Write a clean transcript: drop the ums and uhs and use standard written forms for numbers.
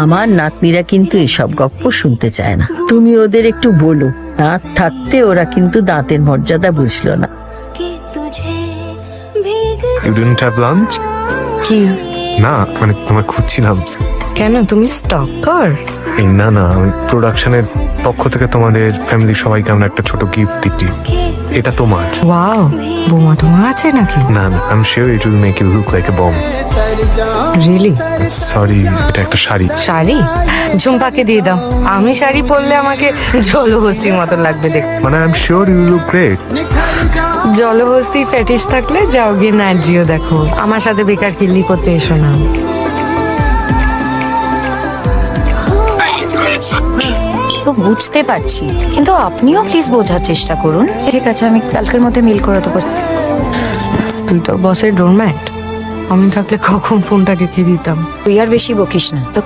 আমার নাতনিরা কিন্তু এসব গপ্প শুনতে চায় না। তুমি ওদের একটু বলো, দাঁত থাকতে ওরা কিন্তু দাঁতের মর্যাদা বুঝলো না। You didn't have lunch? কি? না মানে তোমার খুঁজছিলাম। কেন, তুমি স্টকার? এই না না, আমি প্রোডাকশনের পক্ষ থেকে তোমাদের ফ্যামিলির সবাইকে আমরা একটা ছোট গিফট দিচ্ছি। এটা তোমার। ওয়াও, বোমা তোমার আছে নাকি? না না, I am sure it will make you look like a bomb. Really? Sorry, এটা একটা শাড়ি। শাড়ি? ঝুম্পাকে দিয়ে দাও, আমি শাড়ি পরলে আমাকে জলহস্তির মতো লাগবে দেখতে। মানে I am sure you look great. জলহস্তির ফেটিস থাকলে যাও গিয়ে নার্জিও দেখো, আমার সাথে বেকার কিল্লি করতে এসো না। তো বুঝতে পারছি, কিন্তু আপনিও প্লিজ বোঝার চেষ্টা করুন। ঠিক আছে, আমি কালকের মধ্যে মেল করে দেবো। তুই তোর বসের ডোরম্যাট, আমি থাকলে কখন ফোনটা রেখে দিতাম। তুই আর বেশি বকিস না তো।